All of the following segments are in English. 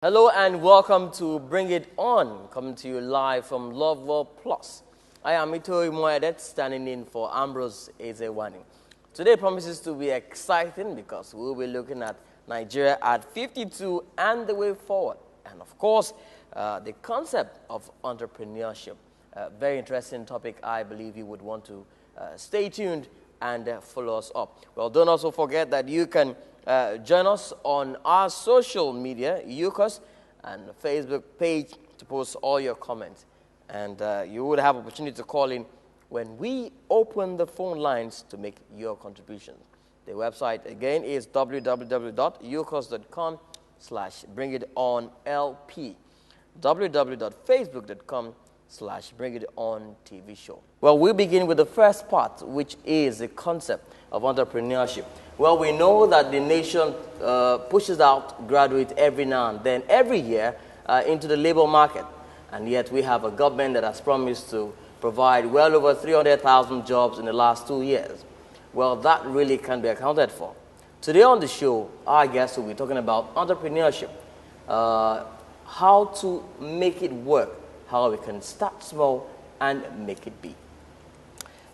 Hello and welcome to Bring It On, coming to you live from Love World Plus. I am Itori Moedet, standing in for Ambrose Ezewani. Today promises to be exciting because we'll be looking at Nigeria at 52 and the way forward. And of course, the concept of entrepreneurship. Very interesting topic. I believe you would want to stay tuned and follow us up. Well, don't also forget that you can join us on our social media, UCOS, and Facebook page to post all your comments. And you would have opportunity to call in when we open the phone lines to make your contributions. The website, again, is www.ucos.com/bringitonlp, www.facebook.com/bringitontvshow. Well, we'll begin with the first part, which is the concept of entrepreneurship. Well, we know that the nation pushes out graduates every now and then, every year, into the labor market. And yet we have a government that has promised to provide well over 300,000 jobs in the last 2 years. Well, that really can be accounted for. Today on the show, our guests will be talking about entrepreneurship, how to make it work, how we can start small and make it big.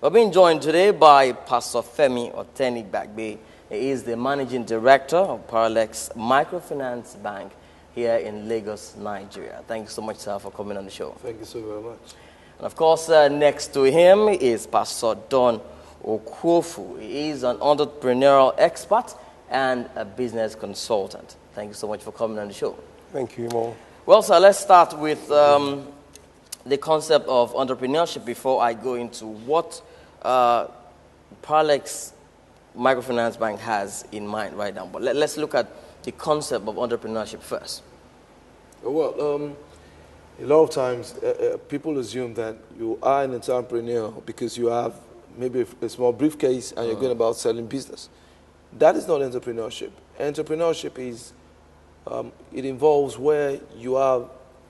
We're being joined today by Pastor Femi Oteni-Gbagbe. He is the Managing Director of Paralex Microfinance Bank here in Lagos, Nigeria. Thank you so much, sir, for coming on the show. Thank you so very much. And of course, next to him is Pastor Don Okwofu. He is an entrepreneurial expert and a business consultant. Thank you so much for coming on the show. Thank you, Mo. Well, sir, let's start with the concept of entrepreneurship before I go into what Paralex Microfinance Bank has in mind right now. But let's look at the concept of entrepreneurship first. Well, a lot of times people assume that you are an entrepreneur because you have maybe a small briefcase and you're going about selling business. That is not entrepreneurship. Entrepreneurship is, it involves where you have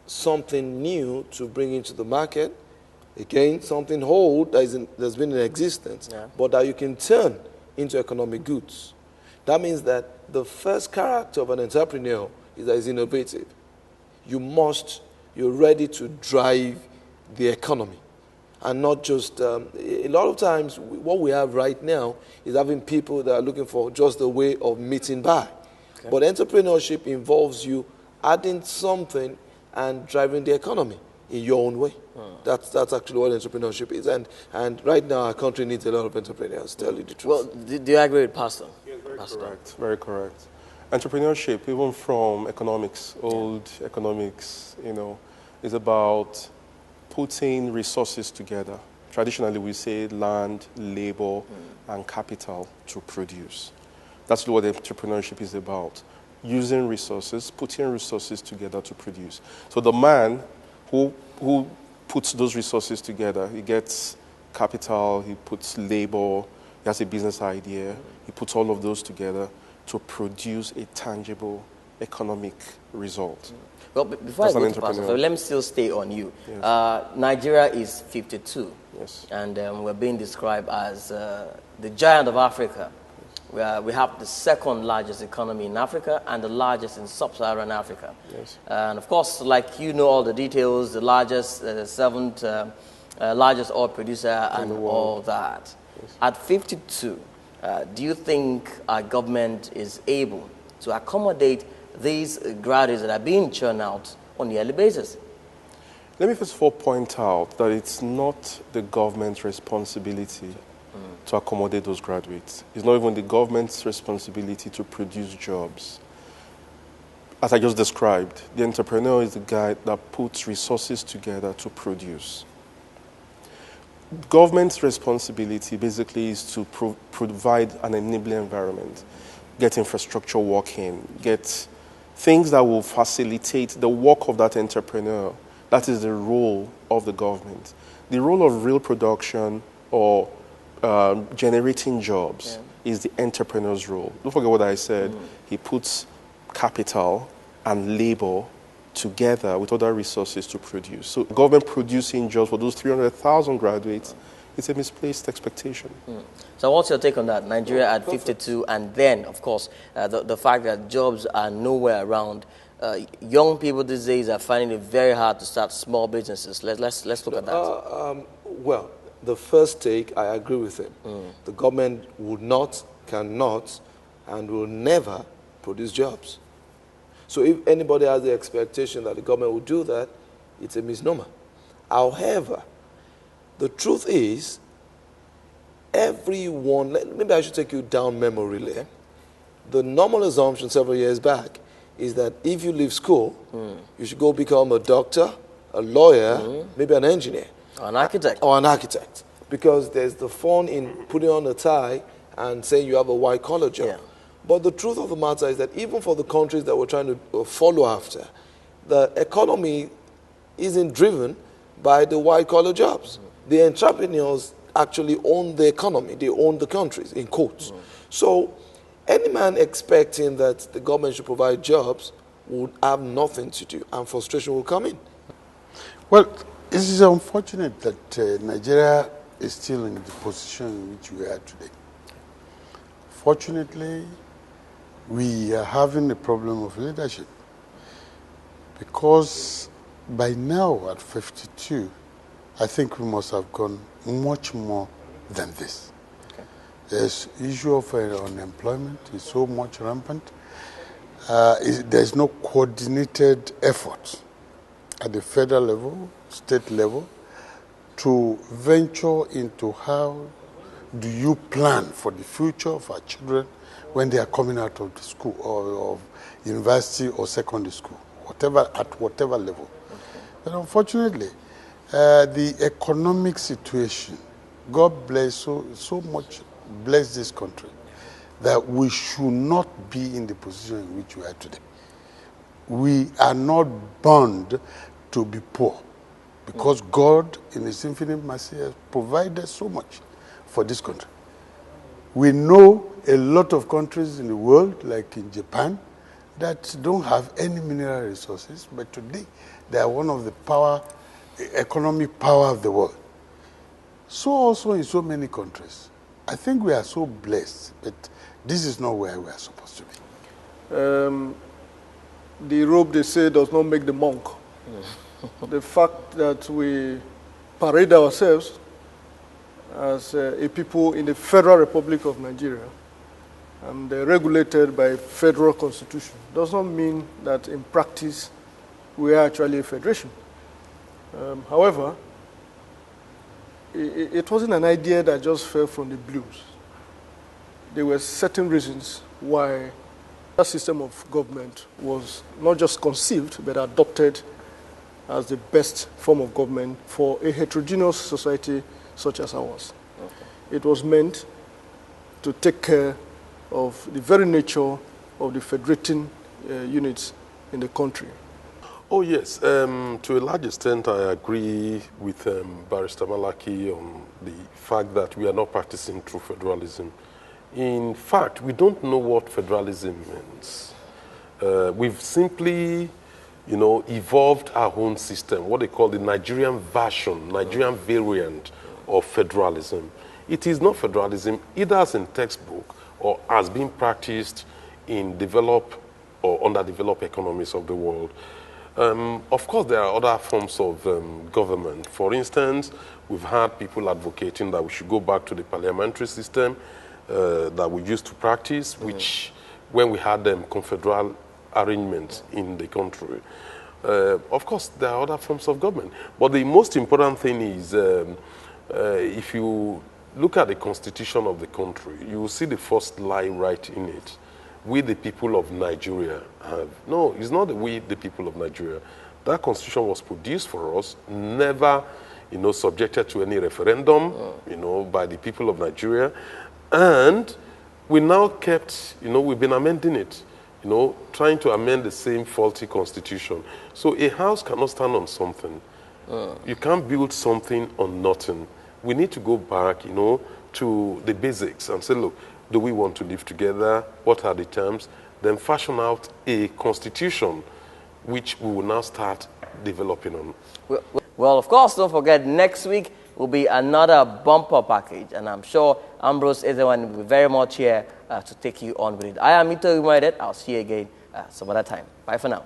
something new to bring into the market, again, something old that's been in existence, but that you can turn into economic goods. That means that the first character of an entrepreneur is that it's innovative. You're ready to drive the economy. And not just, a lot of times, what we have right now is having people that are looking for just a way of meeting by. Okay. But entrepreneurship involves you adding something and driving the economy in your own way. That's actually what entrepreneurship is. And right now, our country needs a lot of entrepreneurs, tell you the truth. Well, do you agree with Pastor? Yes, very correct. Very correct. Entrepreneurship, even from economics, old economics, is about putting resources together. Traditionally, we say land, labor, and capital to produce. That's what entrepreneurship is about. Using resources, putting resources together to produce. So the man who puts those resources together, he gets capital, he puts labor, he has a business idea, he puts all of those together to produce a tangible economic result. Well, before I go to Pastor, let me still stay on you. Yes. Nigeria is 52, yes, and we're being described as the giant of Africa. We have the second largest economy in Africa and the largest in sub-Saharan Africa. Yes. And of course, like you know all the details, the largest, seventh largest oil producer and all that. Yes. At 52, do you think our government is able to accommodate these graduates that are being churned out on a yearly basis? Let me first of all point out that it's not the government's responsibility to accommodate those graduates. It's not even the government's responsibility to produce jobs. As I just described, the entrepreneur is the guy that puts resources together to produce. Government's responsibility basically is to provide an enabling environment, get infrastructure working, get things that will facilitate the work of that entrepreneur. That is the role of the government. The role of real production or generating jobs is the entrepreneur's role. Don't forget what I said. He puts capital and labor together with other resources to produce. So government producing jobs for those 300,000 graduates is a misplaced expectation. So what's your take on that? Nigeria at 52, and then, of course, the fact that jobs are nowhere around young people these days are finding it very hard to start small businesses. Let's look at that. Well, the first take, I agree with him. The government would not, cannot, and will never produce jobs. So if anybody has the expectation that the government will do that, it's a misnomer. However, the truth is, everyone, maybe I should take you down memory lane. Okay. The normal assumption several years back is that if you leave school, you should go become a doctor, a lawyer, maybe an engineer. Or an architect. Or an architect. Because there's the fun in putting on a tie and saying you have a white-collar job. Yeah. But the truth of the matter is that even for the countries that we're trying to follow after, the economy isn't driven by the white-collar jobs. The entrepreneurs actually own the economy. They own the countries, in quotes. So any man expecting that the government should provide jobs would have nothing to do, and frustration will come in. Well, it is unfortunate that Nigeria is still in the position in which we are today. Fortunately, we are having a problem of leadership, because by now at 52, I think we must have gone much more than this. The issue of unemployment is so much rampant. There's no coordinated effort at the federal level, state level, to venture into how do you plan for the future of our children when they are coming out of the school or of university or secondary school, at whatever level. But unfortunately, the economic situation, God bless so much, bless this country, that we should not be in the position in which we are today. We are not bound to be poor, because God, in His infinite mercy, has provided so much for this country. We know a lot of countries in the world, like in Japan, that don't have any mineral resources, but today they are one of the economic power of the world. So also in so many countries. I think we are so blessed, but this is not where we are supposed to be. The robe, they say, does not make the monk. The fact that we parade ourselves as a people in the Federal Republic of Nigeria and regulated by federal constitution does not mean that in practice we are actually a federation. However, it wasn't an idea that just fell from the blues. There were certain reasons why that system of government was not just conceived, but adopted as the best form of government for a heterogeneous society such as ours. Okay. It was meant to take care of the very nature of the federating units in the country. Oh, yes. To a large extent, I agree with Barrister Malaki on the fact that we are not practicing true federalism. In fact, we don't know what federalism means. We've simply, evolved our own system, what they call the Nigerian version, Nigerian variant of federalism. It is not federalism either as in textbook or as being practiced in developed or underdeveloped economies of the world. Of course, there are other forms of government. For instance, we've had people advocating that we should go back to the parliamentary system that we used to practice, which when we had confederal arrangements in the country. Of course, there are other forms of government. But the most important thing is, if you look at the constitution of the country, you will see the first line right in it. We, the people of Nigeria, have. No, it's not we, the people of Nigeria. That constitution was produced for us, never, subjected to any referendum, by the people of Nigeria. And we now kept, we've been amending it, trying to amend the same faulty constitution. So a house cannot stand on something. You can't build something on nothing. We need to go back, to the basics and say, look, do we want to live together? What are the terms? Then fashion out a constitution which we will now start developing on. Well, of course, don't forget, next week will be another bumper package. And I'm sure Ambrose Ezewan will be very much here to take you on with it. I am Ito United. I'll see you again some other time. Bye for now.